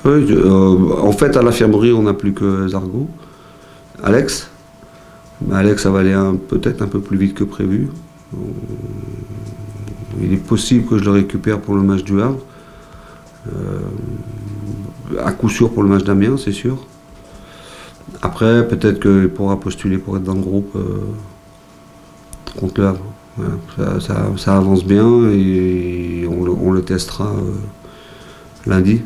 Oui, en fait, à l'infirmerie, on n'a plus que Zargo. Alex. Mais Alex, ça va aller peut-être un peu plus vite que prévu. Il est possible que je le récupère pour le match du Havre. À coup sûr pour le match d'Amiens, c'est sûr. Après, peut-être qu'il pourra postuler pour être dans le groupe contre le Havre. Voilà. Ça avance bien et on le testera lundi.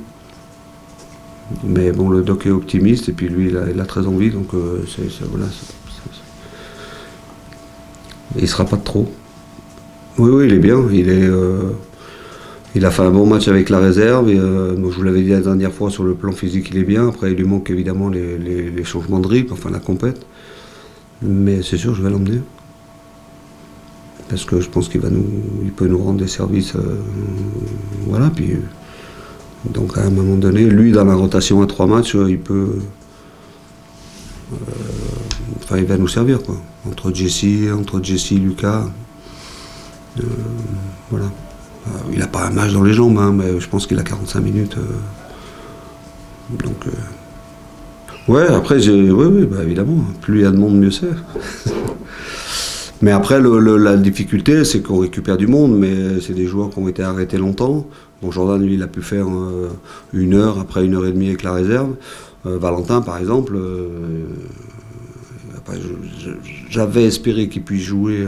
Mais bon, le doc est optimiste et puis lui, il a très envie, donc voilà. Il ne sera pas de trop. Oui, oui, il est bien. Il a fait un bon match avec la réserve. Et, donc je vous l'avais dit la dernière fois, sur le plan physique, il est bien. Après, il lui manque évidemment les changements de rythme, enfin la compète. Mais c'est sûr, je vais l'emmener. Parce que je pense il peut nous rendre des services. Voilà, puis. Donc à un moment donné, lui, dans la rotation à 3 matchs, il peut. Enfin, il va nous servir, quoi. Entre Jesse, Lucas. Voilà. Il n'a pas un match dans les jambes, hein, mais je pense qu'il a 45 minutes. Donc. Ouais, après, oui, bah, évidemment. Plus il y a de monde, mieux c'est. Mais après, la difficulté, c'est qu'on récupère du monde, mais c'est des joueurs qui ont été arrêtés longtemps. Bon, Jordan, lui, il a pu faire 1 heure, après 1 heure et demie avec la réserve. Valentin, par exemple, j'avais espéré qu'il puisse jouer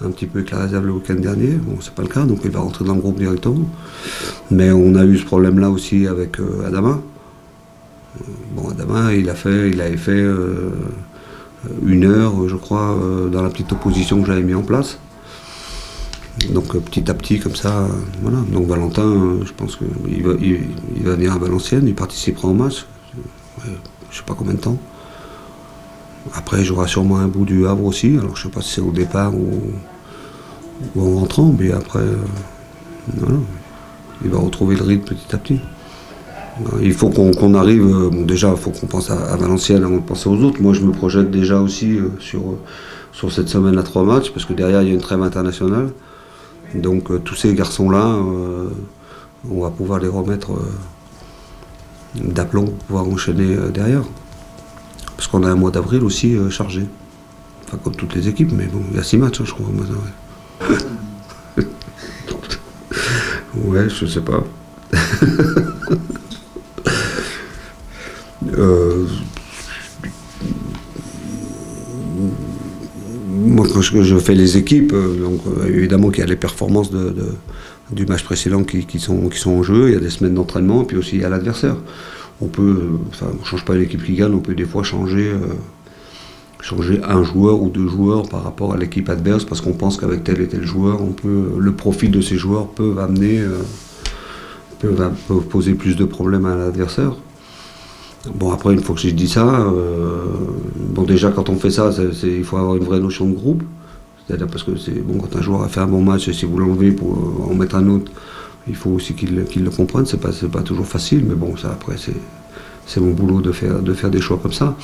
un petit peu avec la réserve le week-end dernier. Bon, c'est pas le cas, donc il va rentrer dans le groupe directement. Mais on a eu ce problème-là aussi avec Adama. Bon, Adama, il avait fait 1 heure, je crois, dans la petite opposition que j'avais mis en place. Donc petit à petit, comme ça, voilà. Donc Valentin, je pense qu'il va venir à Valenciennes, il participera au match. Je sais pas combien de temps. Après, il jouera sûrement un bout du Havre aussi. Alors je sais pas si c'est au départ ou en rentrant, mais après, voilà. Il va retrouver le rythme petit à petit. Il faut qu'on arrive, bon déjà il faut qu'on pense à Valenciennes avant de penser aux autres. Moi je me projette déjà aussi sur cette semaine à 3 matchs, parce que derrière il y a une trêve internationale. Donc tous ces garçons-là, on va pouvoir les remettre d'aplomb pour pouvoir enchaîner derrière. Parce qu'on a un mois d'avril aussi chargé. Enfin comme toutes les équipes, mais bon, il y a 6 matchs, hein, je crois. Ouais, je sais pas. Moi, quand je fais les équipes, donc évidemment qu'il y a les performances du match précédent qui sont en jeu, il y a des semaines d'entraînement, et puis aussi il y a l'adversaire. On ne change pas l'équipe qui gagne, on peut des fois changer un joueur ou 2 joueurs par rapport à l'équipe adverse, parce qu'on pense qu'avec tel et tel joueur, le profil de ces joueurs peut poser plus de problèmes à l'adversaire. Bon, après, une fois que j'ai dit ça, bon, déjà, quand on fait ça, il faut avoir une vraie notion de groupe. C'est-à-dire parce que quand un joueur a fait un bon match, et si vous l'enlevez pour en mettre un autre, il faut aussi qu'il le comprenne. C'est pas toujours facile, mais bon, ça, après, c'est mon boulot de faire des choix comme ça.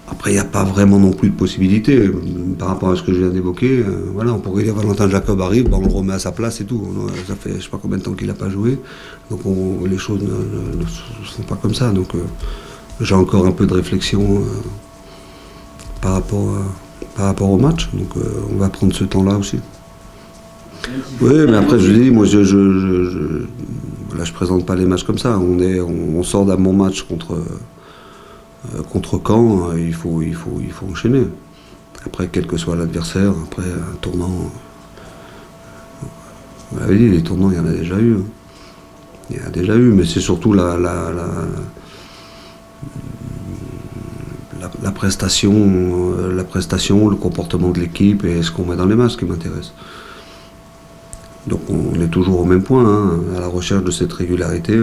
Après, il n'y a pas vraiment non plus de possibilité par rapport à ce que je viens d'évoquer. Voilà, on pourrait dire Valentin Jacob arrive, on le remet à sa place et tout. Ça fait je ne sais pas combien de temps qu'il n'a pas joué. Donc les choses ne sont pas comme ça. Donc j'ai encore un peu de réflexion par rapport au match. Donc on va prendre ce temps-là aussi. Oui, mais après je dis, moi je présente pas les matchs comme ça. On sort d'un bon match contre Caen, il faut enchaîner. Après, quel que soit l'adversaire, après un tournant. Vous l'avez dit, les tournants, il y en a déjà eu. Il y en a déjà eu, mais c'est surtout la prestation, le comportement de l'équipe et ce qu'on met dans les matchs qui m'intéresse. Donc on est toujours au même point, hein, à la recherche de cette régularité.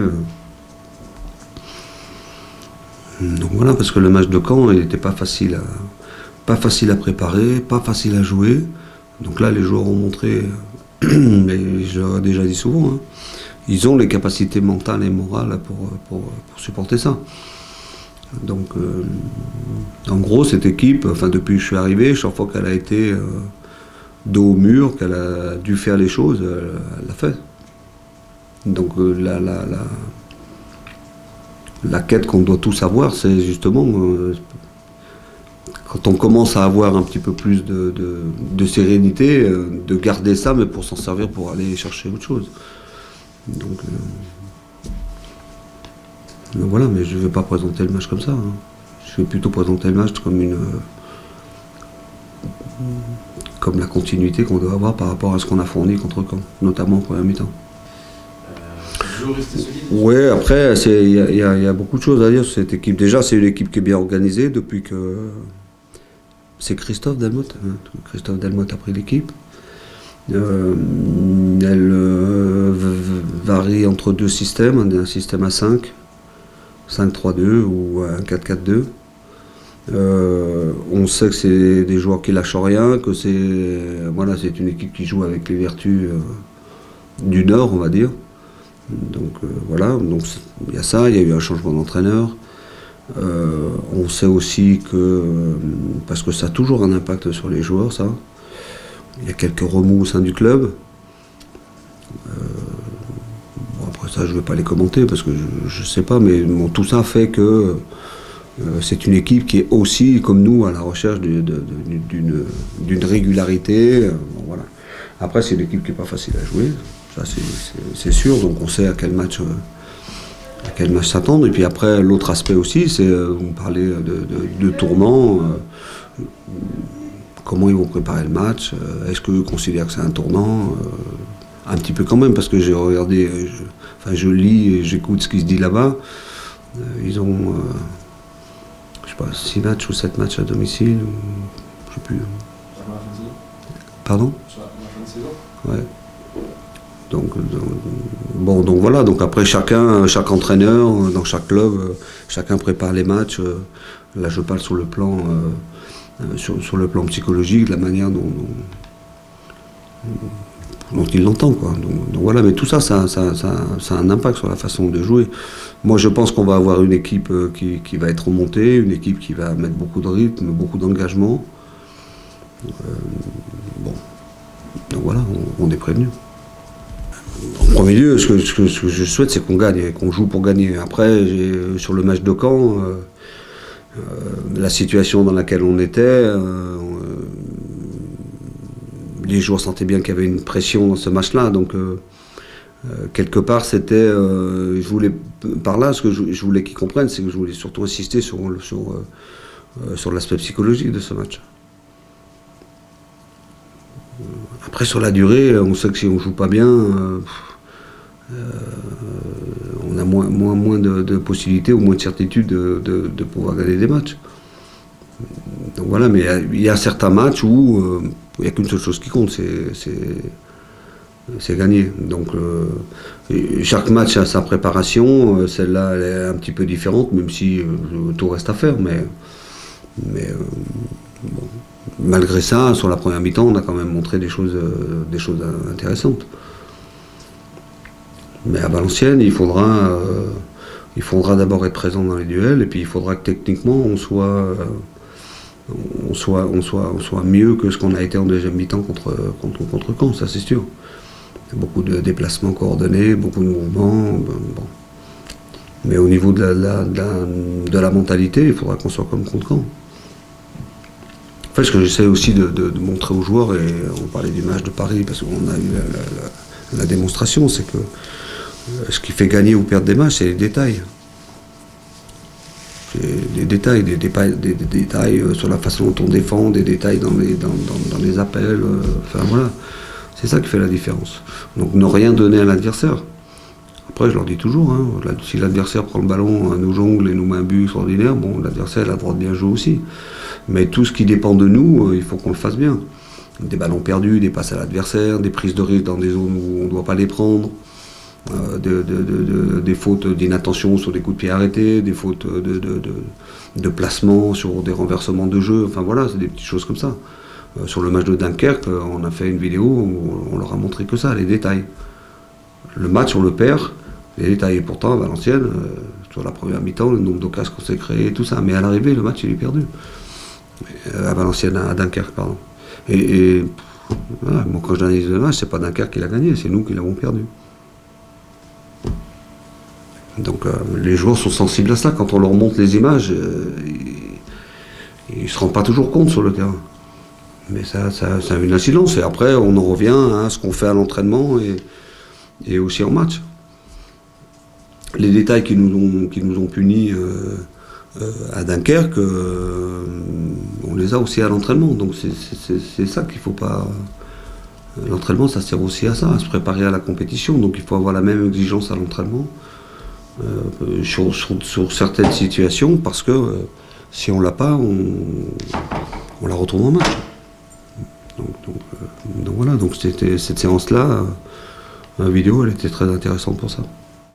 Donc voilà, parce que le match de Caen, il n'était pas facile à préparer, pas facile à jouer. Donc là, les joueurs ont montré, mais je l'ai déjà dit souvent, hein, ils ont les capacités mentales et morales pour supporter ça. Donc, en gros, cette équipe, enfin depuis que je suis arrivé, chaque fois qu'elle a été dos au mur, qu'elle a dû faire les choses, elle l'a fait. Donc La quête qu'on doit tous avoir, c'est justement quand on commence à avoir un petit peu plus de sérénité, de garder ça, mais pour s'en servir pour aller chercher autre chose. Donc voilà, mais je ne vais pas présenter le match comme ça. Hein. Je vais plutôt présenter le match comme la continuité qu'on doit avoir par rapport à ce qu'on a fourni contre Caen, notamment en première mi-temps. Oui, après, il y a beaucoup de choses à dire sur cette équipe. Déjà, c'est une équipe qui est bien organisée depuis que c'est Christophe Delmotte. Hein. Christophe Delmotte a pris l'équipe. Elle varie entre deux systèmes, un système à 5, 5-3-2 ou un 4-4-2. On sait que c'est des joueurs qui lâchent rien, que c'est une équipe qui joue avec les vertus du Nord, on va dire. Donc donc il y a ça, il y a eu un changement d'entraîneur. On sait aussi que, parce que ça a toujours un impact sur les joueurs, ça, il y a quelques remous au sein du club. Après ça, je ne vais pas les commenter parce que je ne sais pas, mais bon, tout ça fait que c'est une équipe qui est aussi, comme nous, à la recherche d'une régularité. Voilà. Après, c'est une équipe qui n'est pas facile à jouer, ça c'est sûr, donc on sait à quel match s'attendre. Et puis après, l'autre aspect aussi, c'est, vous parlez de tournant, comment ils vont préparer le match, est-ce qu'eux considèrent que c'est un tournant, un petit peu quand même, parce que j'ai regardé, je lis et j'écoute ce qui se dit là-bas. Ils ont, je sais pas, 6 matchs ou 7 matchs à domicile, je sais plus. Pardon ? Ouais. Donc voilà, donc après chaque entraîneur, dans chaque club, chacun prépare les matchs. Là je parle sur le plan psychologique, de la manière dont il l'entend, quoi. Donc voilà, mais tout ça a un impact sur la façon de jouer. Moi je pense qu'on va avoir une équipe qui va être remontée, une équipe qui va mettre beaucoup de rythme, beaucoup d'engagement. Donc voilà, on est prévenu. En premier lieu, ce que je souhaite, c'est qu'on gagne, qu'on joue pour gagner. Après, sur le match de Caen, la situation dans laquelle on était, les joueurs sentaient bien qu'il y avait une pression dans ce match-là. Donc, quelque part, c'était, ce que je voulais qu'ils comprennent, c'est que je voulais surtout insister sur l'aspect psychologique de ce match. Après, sur la durée, on sait que si on ne joue pas bien, on a moins de possibilités ou moins de certitude de pouvoir gagner des matchs. Donc voilà, mais il y a certains matchs où il n'y a qu'une seule chose qui compte, c'est gagner. Donc chaque match a sa préparation, celle-là elle est un petit peu différente, même si tout reste à faire, mais bon. Malgré ça, sur la première mi-temps, on a quand même montré des choses intéressantes. Mais à Valenciennes, il faudra d'abord être présent dans les duels, et puis il faudra que techniquement on soit mieux que ce qu'on a été en deuxième mi-temps contre Caen, ça c'est sûr. Beaucoup de déplacements coordonnés, beaucoup de mouvements. Bon. Mais au niveau de la mentalité, il faudra qu'on soit comme contre Caen. En fait, ce que j'essaie aussi de montrer aux joueurs, et on parlait du match de Paris, parce qu'on a eu la démonstration, c'est que ce qui fait gagner ou perdre des matchs, c'est les détails. C'est des détails sur la façon dont on défend, des détails dans les appels, enfin voilà. C'est ça qui fait la différence. Donc ne rien donner à l'adversaire. Après, je leur dis toujours, hein, si l'adversaire prend le ballon, nous jongle et nous met un but extraordinaire, bon, l'adversaire a le droit de bien jouer aussi. Mais tout ce qui dépend de nous, il faut qu'on le fasse bien. Des ballons perdus, des passes à l'adversaire, des prises de risque dans des zones où on ne doit pas les prendre, des fautes d'inattention sur des coups de pied arrêtés, des fautes de placement sur des renversements de jeu, enfin voilà, c'est des petites choses comme ça. Sur le match de Dunkerque, on a fait une vidéo où on leur a montré que ça, les détails. Le match, on le perd, les détails. Et pourtant, à Valenciennes, sur la première mi-temps, le nombre d'occasions qu'on s'est créé, tout ça. Mais à l'arrivée, le match, il est perdu. À Valenciennes, à Dunkerque, pardon. Et voilà, moi, quand j'analyse le match, c'est pas Dunkerque qui l'a gagné, c'est nous qui l'avons perdu. Donc les joueurs sont sensibles à ça. Quand on leur montre les images, ils ne se rendent pas toujours compte sur le terrain. Mais ça a une incidence. Et après, on en revient à ce qu'on fait à l'entraînement et aussi en match. Les détails qui nous ont punis à Dunkerque, on les a aussi à l'entraînement. Donc c'est ça qu'il ne faut pas... L'entraînement, ça sert aussi à ça, à se préparer à la compétition. Donc il faut avoir la même exigence à l'entraînement sur certaines situations, parce que si on l'a pas, on la retrouve en match. Donc voilà, donc cette séance-là, la vidéo, elle était très intéressante pour ça.